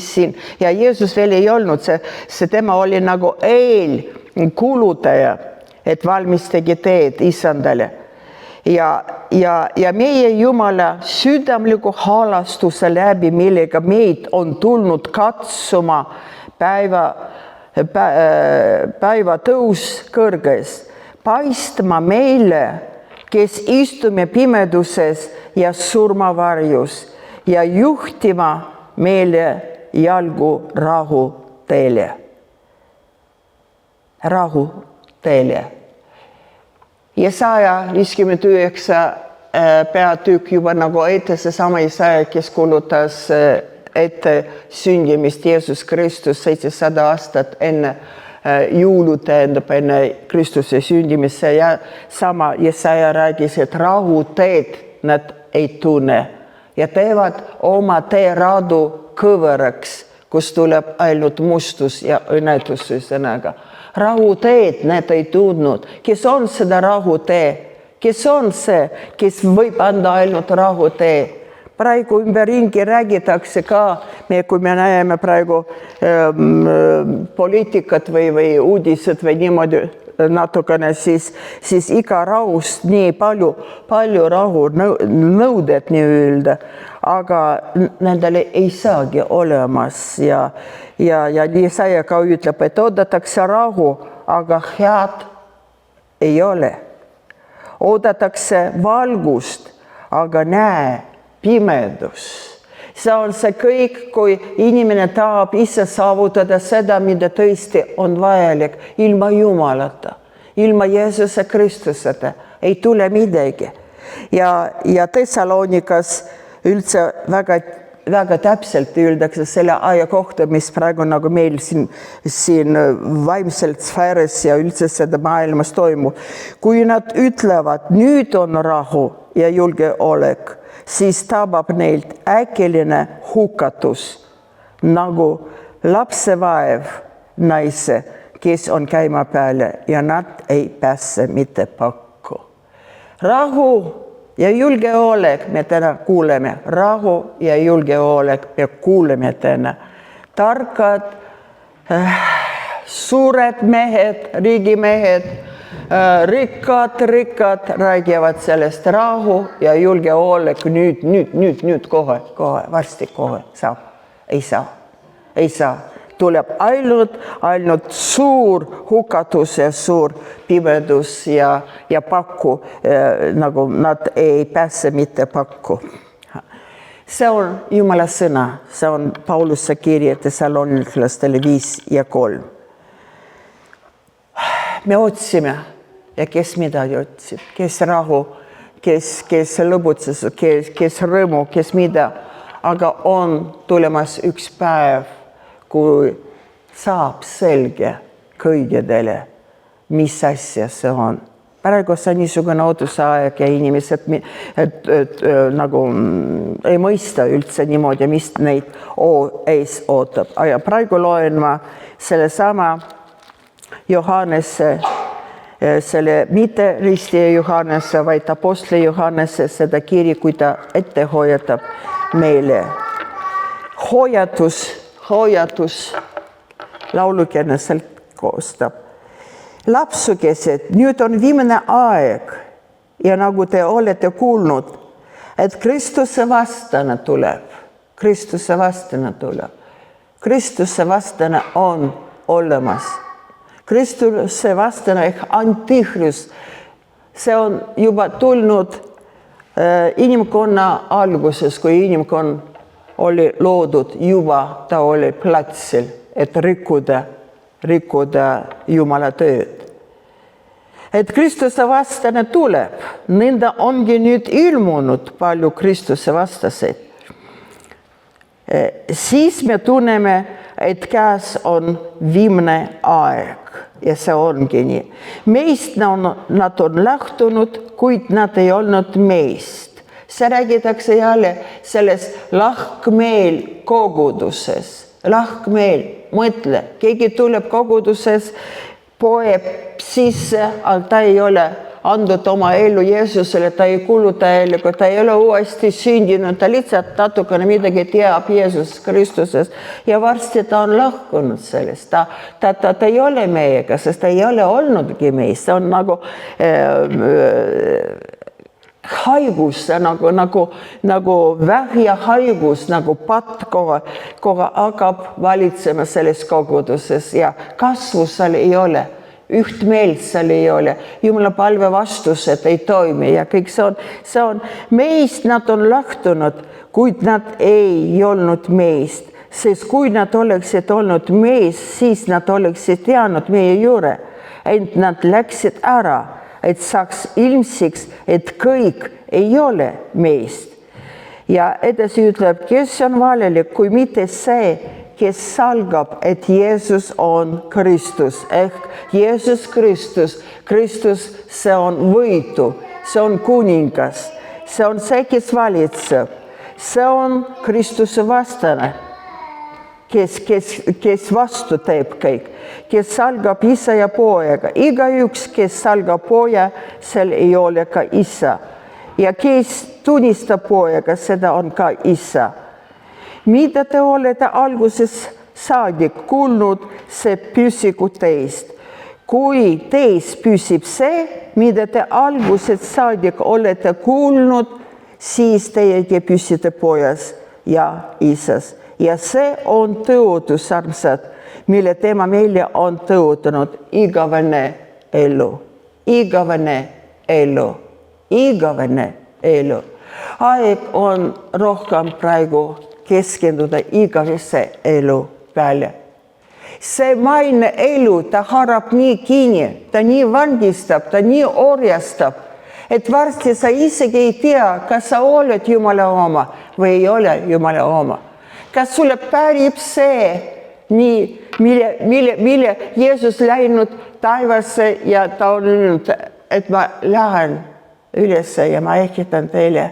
siin. Ja Jeesus veel ei olnud, see tema oli nagu eelkuulutaja, et valmistage teed Issandale. Ja meie Jumala südamliku halastuse läbi, millega meid on tulnud katsuma päeva päeva tõus kõrges, paistma meile, kes istume pimeduses ja surmavarjus ja juhtima meile jalgu rahu teele. Rahu teele. Jesaja 59 peatükk juba nagu ette seesama Jesaja, kes kuulutas ette sündimist Jeesus Kristus 700 aastat enne jõulu, tähendab enne Kristuse sündimist ja sama Jesaja räägis, et rahu teed nad ei tunne ja teevad oma teeradu kõveraks, kus tuleb ainult mustus ja õnnetus ühesõnaga. Rahu teed need ei tundnud, kes on seda rahu tee, kes on see, kes võib anda ainult rahu tee. Praegu ümberringi räägitakse ka, kui me näeme praegu poliitikat või uudised või niimoodi natukene, siis iga rahust nii palju rahu nõuded nii-öelda, aga nendele ei saagi olemas ja Jesaja ka ütleb, et oodatakse rahu, aga head ei ole. Oodatakse valgust, aga näe, pimedus. See on see kõik, kui inimene tahab ise saavutada seda, mida tõesti on vajalik ilma Jumalata, ilma Jeesuse Kristuseta, ei tule midagi. Ja Thessalonikas üldse väga täpselt öeldakse selle aja kohta, mis praegu nagu meil siin vaimselt sfääris ja üldse seda maailmas toimub. Kui nad ütlevad, nüüd on rahu ja julgeolek, siis tabab neilt äkiline hukatus, nagu lapsevaev naise, kes on käima peale ja nad ei pääse mitte pakku. Rahu ja julgeolek me täna kuuleme, rahu ja julgeolek me kuuleme täna. Tarkad, suured mehed, riigimehed, rikkad räägivad sellest rahu ja julgeolek nüüd kohe, varsti kohe saab. Ei saa. Tuleb ainult suur hukatus ja suur pimedus ja pakku, nagu nad ei pääse mitte pakku. See on Jumala sõna, see on Pauluse kirja Thessaloniklastele 5 ja 3. Me otsime ja kes midagi otsib, kes rahu, kes lõbutses, kes rõõmu, kes mida, aga on tulemas üks päev, kui saab selge kõigedele, mis asja see on. Praegu see on niisugune ootusaeg ja inimesed nagu ei mõista üldse niimoodi, mis neid ees ootab. Aga praegu loen ma sellesama Johannese, selle mitte ristija Johannese, vaid apostli Johannese seda kiri, kui ta ette hoiatab meile. Hoiatus laulukene sealt koostab. Lapsukesed, nüüd on viimane aeg ja nagu te olete kuulnud, et Kristuse vastane tuleb. Kristuse vastane on olemas. Kristuse vastane ehk antichrist, see on juba tulnud inimkonna alguses, kui inimkonna oli loodud, juba ta oli platsil, et rikkuda Jumala tööd. Et Kristuse vastane tuleb, nõnda ongi nüüd ilmunud palju Kristuse vastaseid. Siis me tunneme, et käes on viimne aeg ja see ongi nii. Meist nad on lähtunud, kuid nad ei olnud meist. See räägitakse jälle selles lahkmeel koguduses. Lahkmeel, mõtle, keegi tuleb koguduses, poeb sisse, aga ta ei ole andnud oma elu Jeesusele, ta ei kuuluta ellu, ta ei ole uuesti sündinud, ta lihtsalt natukene midagi teab Jeesus Kristuses ja varsti ta on lahkunud sellest. Ta ei ole meiega, sest ta ei ole olnudki meist, see on nagu haigus, nagu vähihaigus, nagu patt kogu hakkab valitsema selles koguduses ja kasvu seal ei ole. Üht meelt seal ei ole, Jumala palve vastused ei toimi ja kõik see on meist, nad on lähtunud, kuid nad ei olnud meist, sest kui nad oleksid olnud meist, siis nad oleksid jäänud meie juurde, ent nad läksid ära, et saaks ilmsiks, et kõik ei ole meist. Ja edasi ütleb, kes on valelik, kui mitte see, kes salgab, et Jeesus on Kristus ehk Jeesus Kristus. Kristus, see on võitu, see on kuningas, see on see, kes valitseb, see on Kristuse vastane, kes vastu teeb kõik, kes salgab isa ja poega. Igaüks, kes salgab poja, seal ei ole ka isa. Ja kes tunnistab poega, seda on ka isa. Mida te olete alguses saadik kuulnud, see püsigu teist. Kui teis püsib see, mida te alguses saadik olete kuulnud, siis teiegi püsite pojas ja isas. Ja see on tõotus, armsad, mille tema meile on tõotanud igavene elu. Igavene elu. Igavene elu. Aeg on rohkem praegu keskenduda igavese elu peale. See maine elu, ta haarab nii kinni, ta nii vangistab, ta nii orjastab, et varsti sa isegi ei tea, kas sa oled Jumala oma või ei ole Jumala oma. Kas sulle pärib see, mille Jeesus läinud taevasse ja ta on öelnud, et ma lähen üles ja ma ehitan teile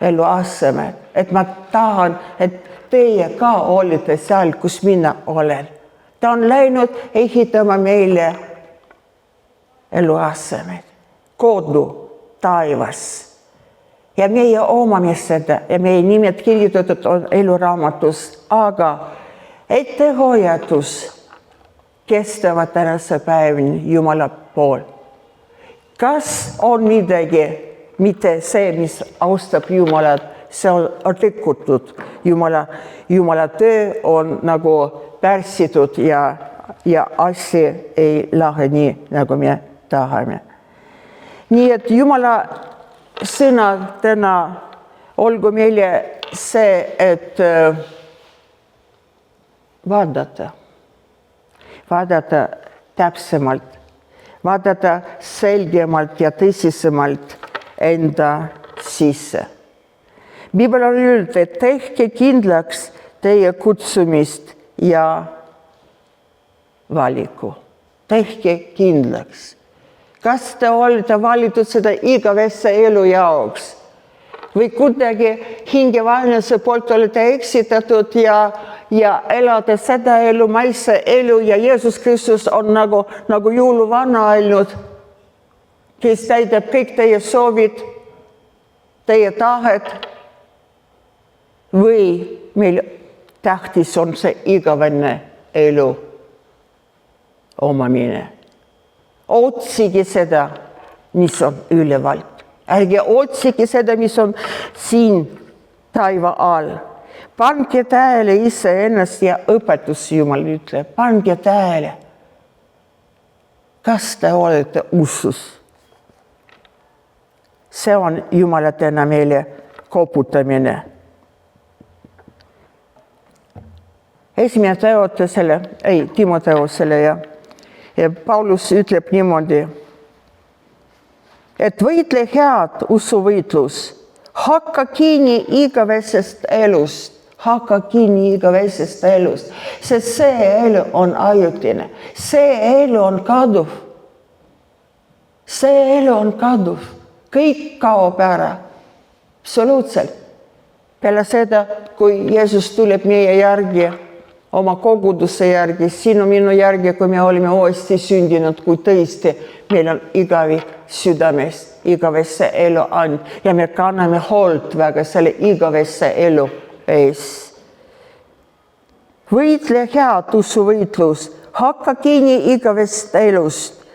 eluasemed, et ma tahan, et teie ka olete seal, kus mina olen. Ta on läinud ehitama meile eluasemed, kodu taevas. Ja meie omame seda ja meie nimed kirjutatud on eluraamatus, aga ettehoiatus kestavad tänase päevini Jumala pool. Kas on midagi, mitte see, mis austab Jumalat, see on rikutud. Jumala töö on nagu pärsitud ja asi ei lähe nii, nagu me tahame. Nii et Jumala sõna täna olgu meile see, et vaadata täpsemalt, vaadata selgemalt ja tõsisemalt enda sisse. Piibel on öelnud, et tehke kindlaks teie kutsumist ja valiku. Tehke kindlaks. Kas te olete valitud seda igavesse elu jaoks? Või kuidagi hingevaenlase poolt olete eksitatud ja elate seda elu, maise elu ja Jeesus Kristus on nagu jõuluvana ainult, kes täidab kõik teie soovid, teie tahet. Või meil tähtis on see igavene elu omamine. Otsige seda, mis on üleval. Ärge otsige seda, mis on siin taiva all. Pange tähele iseennast ja õpetus Jumal ütleb. Pange tähele. Kas te olete usus? See on Jumala täna meile koputamine. Esimene Timoteusele ja Paulus ütleb niimoodi, et võitle head usuvõitlus, hakka kinni igavesest elust, sest see elu on ajutine, see elu on kaduv. See elu on kaduv, kõik kaob ära, absoluutselt. Peale seda, kui Jeesus tuleb meie järgi, oma koguduse järgi, sinu minu järgi, kui me olime uuesti sündinud, kui tõesti meil on igavik südamest, igavesse elu and ja me kanname hoolt väga selle igavesse elu ees. Võitle head usuvõitlus, hakka kinni igavest elust.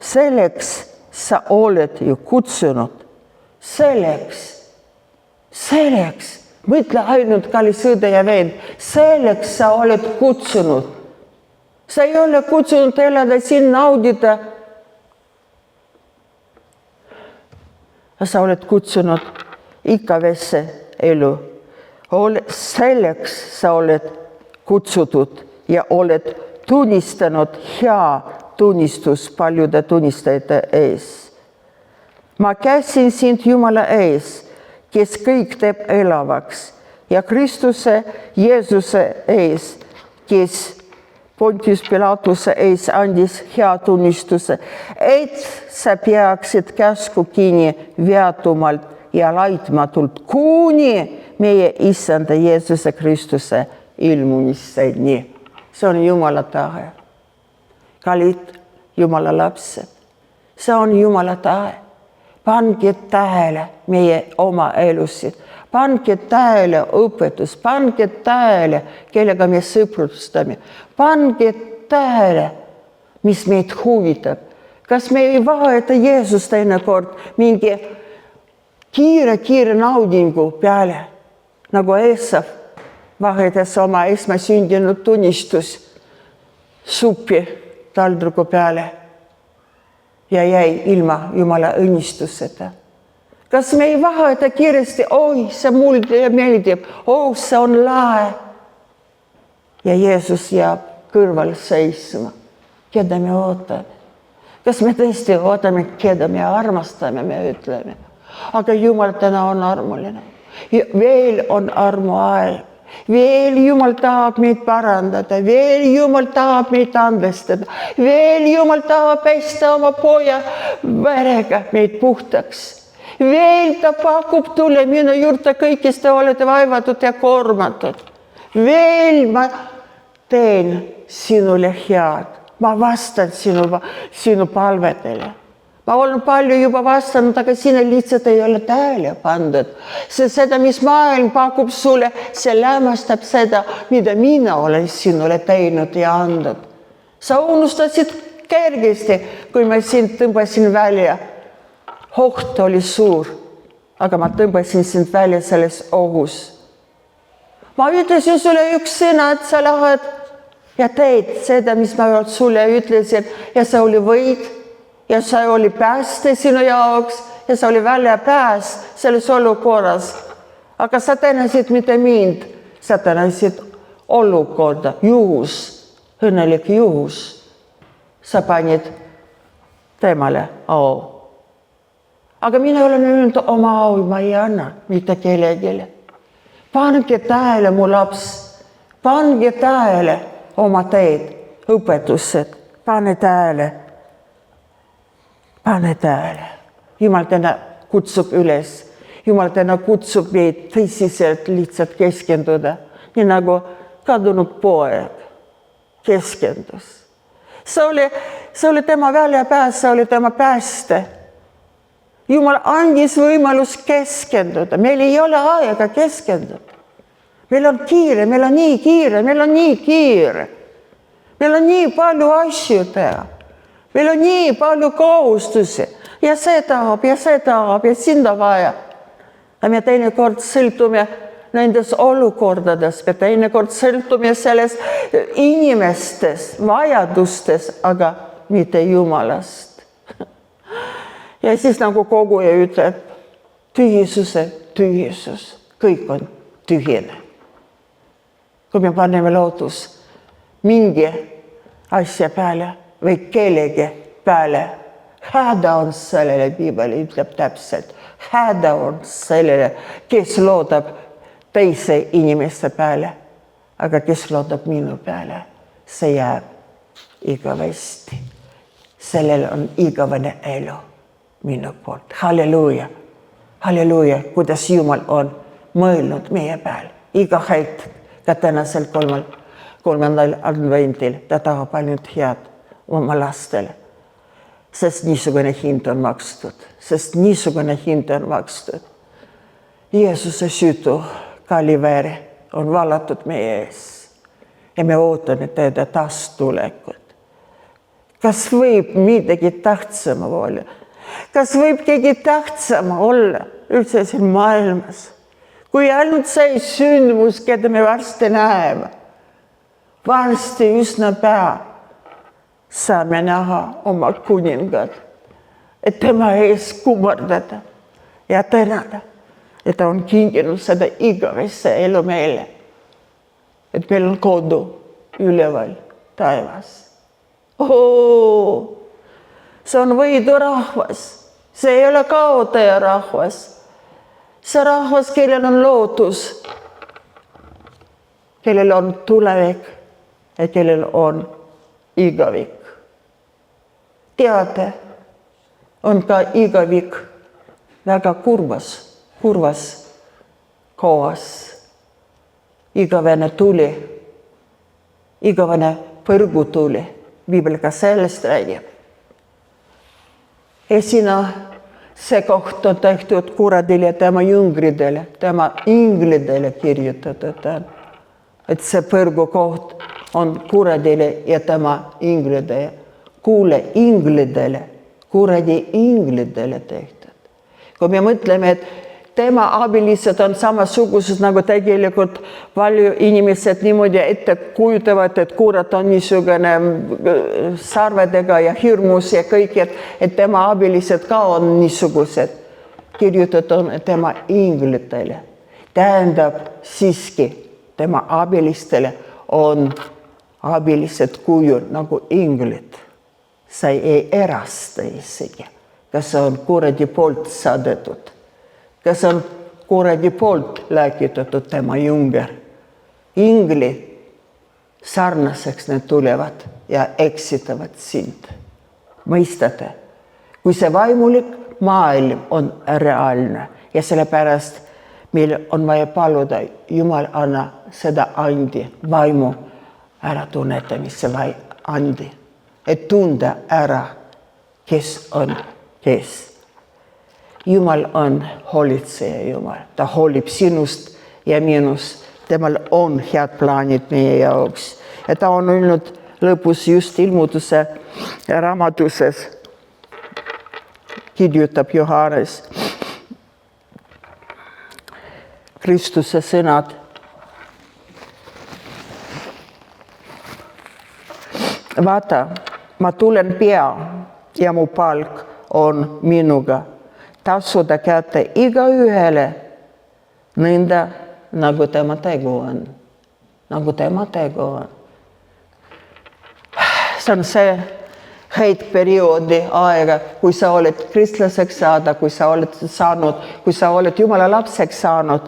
Selleks sa oled ju kutsunud selleks, mõtle ainult, kallis õde ja vend, selleks sa oled kutsunud. Sa ei ole kutsunud elada siin, naudida. Sa oled kutsunud igavesse elu. Selleks sa oled kutsutud ja oled tunnistanud hea tunnistus paljude tunnistajate ees. Ma käsin sind Jumala ees, kes kõik teeb elavaks, ja Kristuse Jeesuse ees, kes Pontius Pilatuse ees andis hea tunnistuse, et sa peaksid käsku kinni veatumalt ja laitmatult kuni meie Issanda Jeesuse Kristuse ilmumiseni. See on Jumala tahe. Kallid Jumala lapsed, see on Jumala tahe. Pange tähele meie oma elusid, pange tähele õpetus, pange tähele, kellega me sõprustame, pange tähele, mis meid huvitab. Kas me ei vaheta Jeesust teinekord mingi kiire naudingu peale, nagu Esav vahetas oma esmasündinud tunnistus suppi taldriku peale ja jäi ilma Jumala õnnistuseta. Kas me ei vaheta kiiresti, oi, see mulle meeldib, oh, see on lahe. Ja Jeesus jääb kõrval seisma. Keda me ootame? Kas me tõesti ootame, keda me armastame, me ütleme. Aga Jumal täna on armuline. Veel on armuaeg. Veel Jumal tahab meid parandada, veel Jumal tahab meid andestada, veel Jumal tahab pesta oma poja verega meid puhtaks. Veel ta pakub, tule minu juurde kõik, kes te olete vaevatud ja koormatud. Veel ma teen sinule head, ma vastan sinu palvetele. Ma olen palju juba vastanud, aga sina lihtsalt ei ole tähele pandud. Seda, mis maailm pakub sulle, see lämmastab seda, mida mina olen sinule teinud ja andnud. Sa unustasid kergesti, kui ma sind tõmbasin välja. Oht oli suur, aga ma tõmbasin sind välja selles ohus. Ma ütlesin sulle üks sõna, et sa lähed ja teed seda, mis ma sulle ütlesin, ja see oli võit. Ja see oli pääste sinu jaoks ja see oli väljapääs selles olukorras. Aga sa tänasid mitte mind, sa tänasid olukorda, juhus, õnnelik juhus. Sa panid temale au. Aga mina olen öelnud oma au, ma ei anna mitte kellegile. Pange tähele, mu laps, pange tähele oma teed, õpetused, pane tähele. Pane tähele. Jumal täna kutsub üles. Jumal täna kutsub meid tõsiselt lihtsalt keskenduda. Nii nagu kadunud poeg keskendus. See oli tema väljapääs, see oli tema pääste. Jumal andis võimalus keskenduda. Meil ei ole aega keskenduda. Meil on kiire, meil on nii kiire, meil on nii kiire. Meil on nii palju asju teha. Meil on nii palju kohustusi ja see tahab ja sinna vaja. Ja me teinekord sõltume nendes olukordades, me teinekord sõltume sellest inimestes, vajadustes, aga mitte Jumalast. Ja siis nagu koguja ütleb, tühisus, kõik on tühine. Kui me paneme lootus mingi asja peale, või kellegi peale. Häda on sellele, Piibel ütleb täpselt. Häda on sellele, kes loodab teise inimeste peale, aga kes loodab minu peale, see jääb igavesti. Sellel on igavene elu minu poolt. Halleluuja, halleluuja, kuidas Jumal on mõelnud meie peal. Iga hetk, ka tänasel kolmandal adventil, ta tahab ainult head oma lastele, sest niisugune hind on makstud. Jeesuse süütu kalli veri on valatud meie ees ja me ootame teda taastulekut. Kas võib midagi tähtsam olla? Kas võib keegi tähtsam olla üldse siin maailmas, kui ainult see sündmus, keda me varsti näeme? Varsti üsna pea saame näha oma kuningat, et tema ees kummardada ja tänada, et ta on kinginud seda igavesse elu meile. Et meil on kodu üleval taevas. See on võidurahvas, see ei ole kaotaja rahvas. See rahvas, kellel on lootus, kellel on tulevik ja kellel on igavik. Teate, on ka igavik väga kurvas kohas. Igavene tuli, igavene põrgutuli, Piibel ka sellest räägib. See koht on tehtud kuradile, tema jüngridele, tema inglidele kirjutatud. Et see põrgukoht on kuradile ja tema inglidele. Kuule inglidele, kuradi inglidele tehtud. Kui me mõtleme, et tema abilised on samasugused, nagu tegelikult palju inimesed niimoodi ette kujutavad, et kurat on niisugune sarvedega ja hirmus ja kõik, et tema abilised ka on niisugused. Kirjutatud on tema inglitele. Tähendab siiski, tema abilistele on abilised kujul nagu inglid. Sa ei erasta isegi, kas on kuradi poolt saadetud. Kas on kuradi poolt läkitatud tema jünger. Ingli sarnaseks need tulevad ja eksitavad sind. Mõistate? Kui see vaimulik maailm on reaalne ja sellepärast meil on vaja paluda, Jumal anna seda andi, vaimu äratunnetamisse andi, et tunda ära, kes on kes. Jumal on hoolitseja Jumal. Ta hoolib sinust ja minust. Temal on head plaanid meie jaoks. Ja ta on öelnud lõpus just ilmutuse raamatuses. Kirjutab Johannes. Kristuse sõnad. Vaata, ma tulen pea ja mu palk on minuga. Tasuda kätte igaühele nõnda, nagu tema tegu on. Nagu tema tegu on. See on see heitperioodi aega, kui sa oled kristlaseks saada, kui sa oled Jumala lapseks saanud.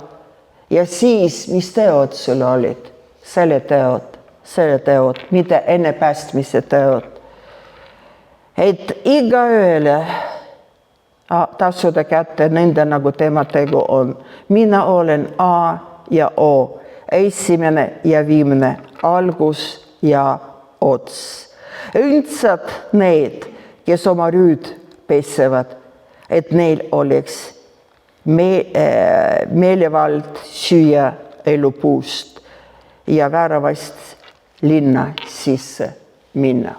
Ja siis, mis teod sul olid? Selle teod, mitte enne päästmise teod. Et igaühele tasuda kätte nõnda, nagu tema tegu on. Mina olen A ja O, esimene ja viimne, algus ja ots. Õndsad need, kes oma rüüd pesevad, et neil oleks meelevald süüa elupuust ja väravast linna sisse minna.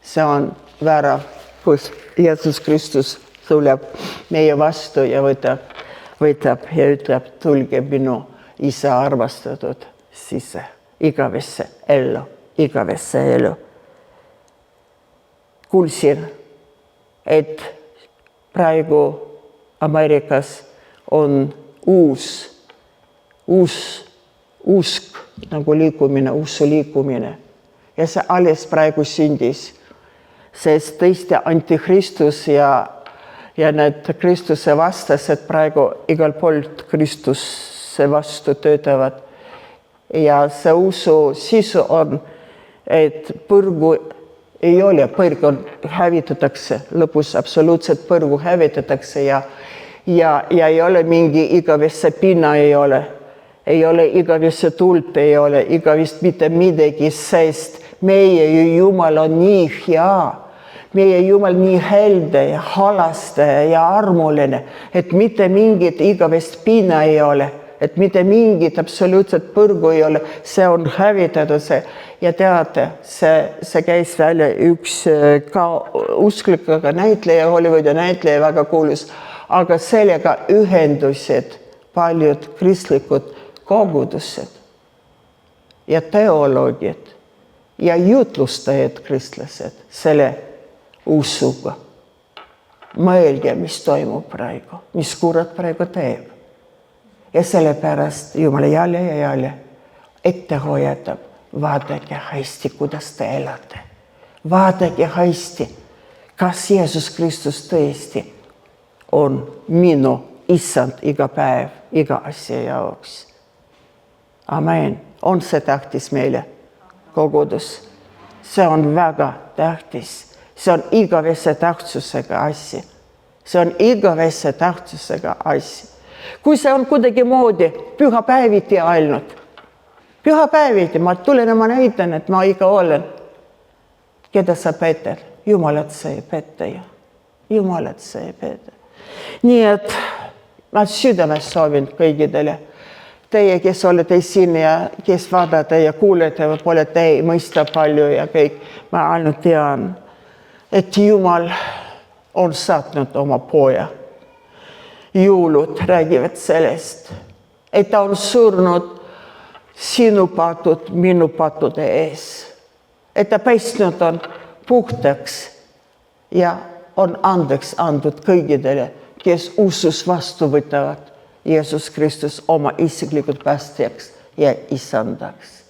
See on värav, kus Jeesus Kristus tuleb meie vastu ja võtab ja ütleb, tulge minu isa armastatud sisse, igavesse ellu. Kuulsin, et praegu Ameerikas on usk nagu liikumine, usu liikumine. Ja see alles praegu sündis, sest tõesti antikristus ja need Kristuse vastased praegu igal poolt Kristuse vastu töötavad. Ja see usu sisu on, et põrgu ei ole, põrgu hävitatakse, lõpus absoluutselt põrgu hävitatakse ja ei ole mingi igavesse pinna ei ole igavesse tuld ei ole, igavist mitte midagi, sest meie Jumal on nii hea. Meie Jumal nii helde ja halastaja ja armuline, et mitte mingit igavest pinna ei ole. et mitte mingit absoluutset põrgu ei ole, see on hävitatud see. Ja teate, see käis välja üks ka usklik, aga näitleja, Hollywoodi näitleja, väga kuulus, aga sellega ühendusid paljud kristlikud kogudused ja teoloogid ja jutlustajad kristlased selle usuga. Mõelge, mis toimub praegu, mis kurat praegu teeb. Ja sellepärast Jumal jälle ja jälle ette hoiatab, vaadake hästi, kuidas te elate. Vaadake hästi, kas Jeesus Kristus tõesti on minu issand iga päev, iga asja jaoks. Amen. On see tähtis meile kogudus. See on väga tähtis. See on igavese tähtsusega asja. See on igavese tähtsusega asja. Kui see on kuidagi moodi pühapäeviti ainult. Pühapäeviti, ma tulen ja ma näitan, et ma ikka olen. Keda sa peted? Jumalat sa ei pete ja Jumalat sa ei pete. Nii et ma südames soovin kõigidele. Teie, kes olete siin ja kes vaadate ja kuulete, võib-olla te ei mõista palju ja kõik. Ma ainult tean, et Jumal on saatnud oma poja. Jõulud räägivad sellest, et ta on surnud sinu patud, minu patude ees. Et ta päästnud on puhtaks ja on andeks andnud kõigidele, kes usus vastu võtavad Jeesus Kristus oma isiklikud päästjaks ja isandaks.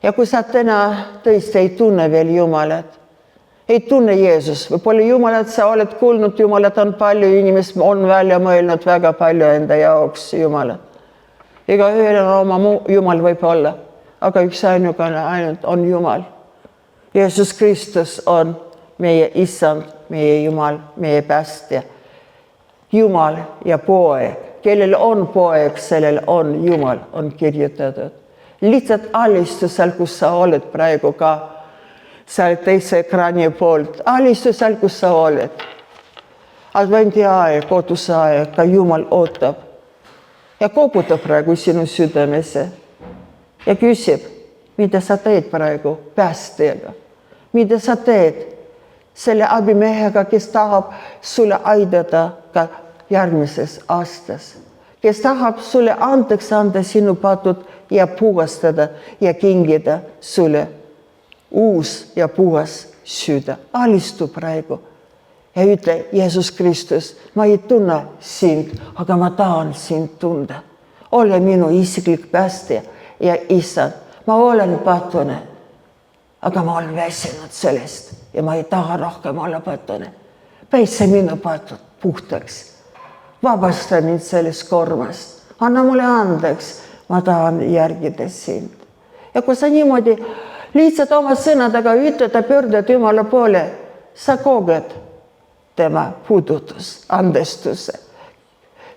Ja kui sa täna tõesti ei tunne veel Jumalat, ei tunne Jeesus, võib-olla Jumalat sa oled kuulnud, Jumalat on palju, inimesed on välja mõelnud väga palju enda jaoks Jumalat. Ega ühel on oma Jumal võib olla, aga üks ainukene ainult on Jumal. Jeesus Kristus on meie isand, meie Jumal, meie päästja. Jumal ja poeg, kellel on poeg, sellel on Jumal, on kirjutatud. Lihtsalt alistusel, kus sa oled praegu ka, seal teise ekraani poolt, alistusel, kus sa oled. Advendi aeg, ootuse aeg, ka Jumal ootab ja koputab praegu sinu südamesse ja küsib, mida sa teed praegu päästjaga, mida sa teed selle abimehega, kes tahab sulle aidata ka järgmises aastas, kes tahab sulle andeks anda sinu patud ja puhastada ja kingida sulle uus ja puhas süda. Alistu praegu ja ütle, Jeesus Kristus, ma ei tunne sind, aga ma tahan sind tunda. Ole minu isiklik päästja ja isand. Ma olen patune, aga ma olen väsinud sellest ja ma ei taha rohkem olla patune. Pääse minu patud puhtaks. Vabasta mind sellest kormast. Anna mulle andeks, ma tahan järgida sind. Ja kui sa niimoodi lihtsalt oma sõnadega ütled ja pöördad Jumala poole, sa koged tema puudutus, andestuse.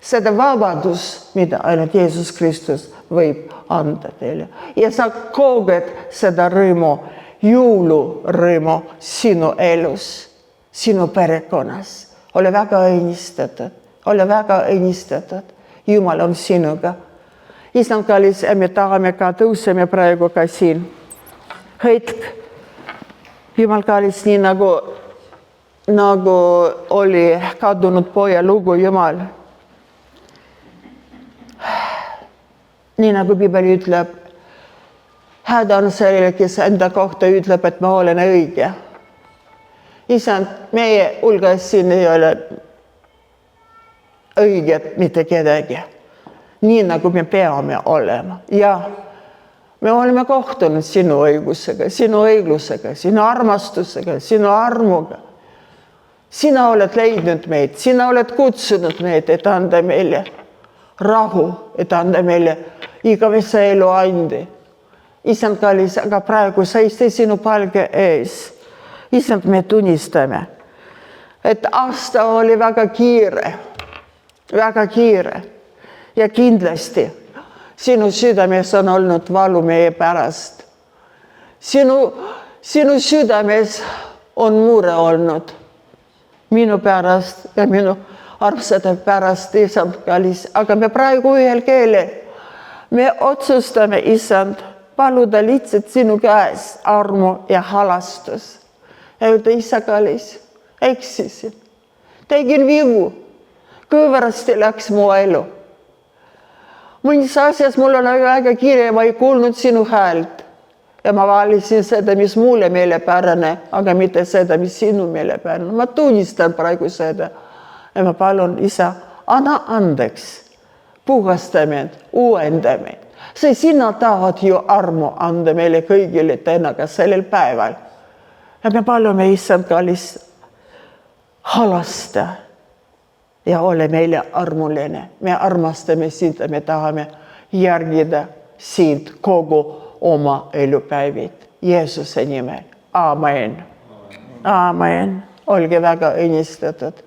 Seda vabadus, mida ainult Jeesus Kristus võib anda teile. Ja sa koged seda rõõmu, jõulurõõmu sinu elus, sinu perekonnas. Ole väga õnnistatud, ole väga õnnistatud. Jumal on sinuga. Issand kallis, me tahame ka tõuseme praegu ka siin. Hetk, Jumal kallis, nii nagu oli kadunud poja lugu, Jumal. Nii nagu Piibel ütleb, häda on sellele, kes enda kohta ütleb, et ma olen õige. Issand, meie hulgas siin ei ole õiget mitte kedagi. Nii nagu me peame olema. Ja me oleme kohtunud sinu õigusega, sinu õiglusega, sinu armastusega, sinu armuga. Sina oled leidnud meid, sina oled kutsunud meid, et anda meile rahu, et anda meile igavese elu andi. Issand kallis, aga praegu seiste sinu palge ees. Issand, me tunnistame, et aasta oli väga kiire ja kindlasti sinu südames on olnud valu meie pärast. Sinu südames on mure olnud minu pärast ja minu armsade pärast, Issand kallis, aga me praegu ühel keelel. Me otsustame, Issand, paluda lihtsalt sinu käes armu ja halastus. Ja öelda, Isa kallis, eksisin, tegin vigu, kõverasti läks mu elu. Mõnis asjas mul on väga kiire, ma ei kuulnud sinu häält. Ja ma valisin seda, mis mulle meelepärane, aga mitte seda, mis sinu meelepärane. Ma tunnistan praegu seda. Ja ma palun, Isa, anna andeks, puhasta meid, uuenda meid. See sina tahad ju armu anda meile kõigile täna ka sellel päeval. Ja me palume, Issand kallis, halasta ja ole meile armuline. Me armastame sind ja me tahame järgida sind kogu oma elupäevid. Jeesuse nimel. Amen. Amen. Olge väga õnnistatud.